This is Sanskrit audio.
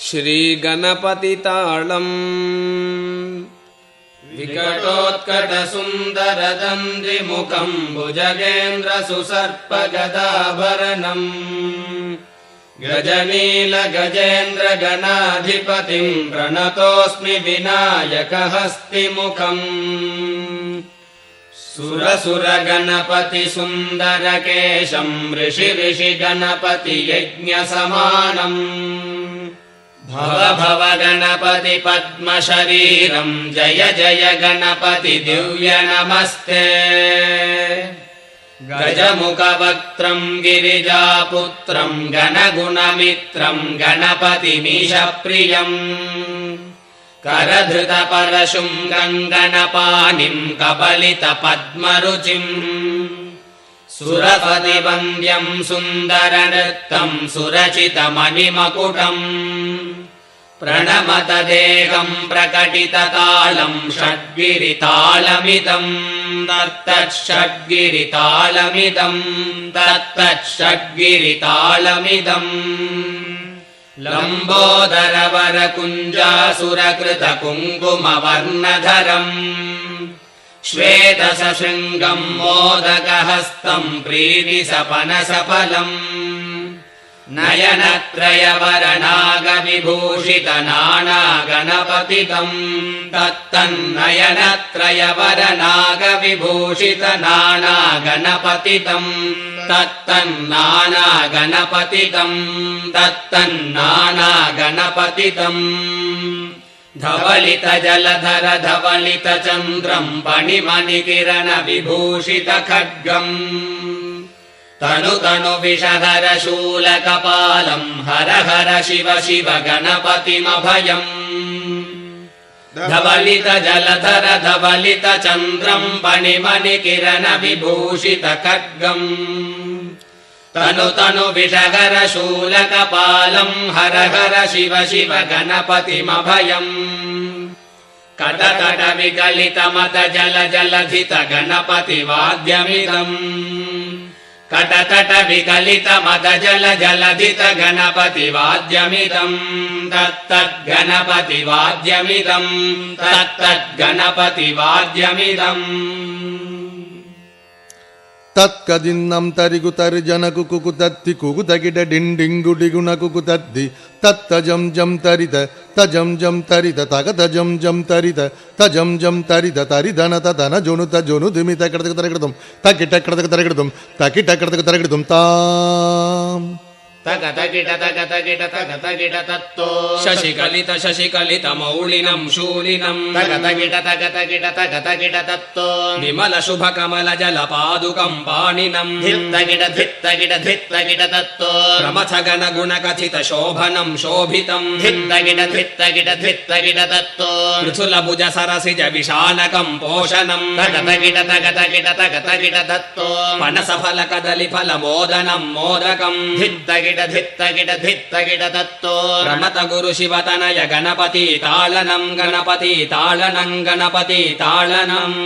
श्रीगणपतिताळम् विकटोत्कटसुन्दरदन्दिमुखम् भुजगेन्द्रसुसर्पगदाभरणम् गजनीलगजेन्द्रगणाधिपतिम् प्रणतोऽस्मि विनायकहस्तिमुखम् सुरसुरगणपतिसुन्दरकेशम् ऋषिगणपतियज्ञसमानम् भव भव गणपति पद्मशरीरम् जय जय गणपति दिव्य नमस्ते गजमुखवक्त्रम् गिरिजापुत्रम् गणगुणमित्रम् गणपतिमीशप्रियम् करधृतपरशुम् गङ्गणपाणिम् कबलितपद्मरुचिम् सुरपतिवन्द्यम् सुन्दरनृत्तम् सुरचितमणिमकुटम् प्रणमत देहम् प्रकटिततालम् षड्गिरितालमिदम् तत्तच्छड्गिरितालमिदम् लम्बोदरवरकुञ्जासुरकृतकुङ्कुमवर्णधरम् श्वेतसशृङ्गम् मोदकहस्तम् प्रीतिसपनसफलम् नयनत्रयवरनागविभूषितनानागणपतितम् तत्तन्नयनत्रयवरनागविभूषितनानागणपतितम् तत्तन्नानागणपतितम् धवलितजलधर धवलितचन्द्रम् पणिमणिकिरण विभूषितखड्गम् तनु तनु विषहर शूलकपालम् हर हर शिव शिव गणपतिमभयम् धवलितजलधर धवलितचन्द्रम् पणिमणिकिरण विभूषितखड्गम् तनु तनु विषहर शूलकपालम् हर हर शिव शिव गणपतिमभयम् कटकट विकलितमत जल जलधित गणपतिवाद्यमिदम् कटकट विकलितमत जल जलधित गणपतिवाद्यमिदम् तत्तद्गणपतिवाद्यमिदम् तत्कदिन्नं तरिगुतरि जनकु कुकुतत्ति कुकुतगिड डिण्डिङ्गुडिगुण कुकुतद्दि तत्तजं जं तरित तजं जं तरित तगतजं जं तरित तजं जं तरित तरिधन तदन जोनुत जोनुदिमित कडतकतरकृतं तकिटकडतकतरकृतं तकिटकडतकतरकृतं ताम् तगतगिट तगतगिट तगतगिट तत्तो शशिकलित शशिकलित मौलिनम् शूलिनम् तगतगिट तगतगिट तगतगिट तत्तो विमल शुभ कमल जल पादुकम् पाणिनम् धित्तगिट धित्तगिट धित्तगिट तत्तो प्रमथ गण गुण कथित शोभनम् शोभितम् धित्तगिट धित्तगिट धित्तगिट तत्तो पृथुल भुज सरसिज विशालकम् पोषणम् तगतगिट तगतगिट तगतगिट तत्तो पनस फल कदलि फल मोदनम् मोदकम् धित्तगिट धित्तगिट धित्तगिट तत्तो प्रणत गुरु शिवतनय गणपति तालनम् गणपति तालनम् गणपति तालनम्।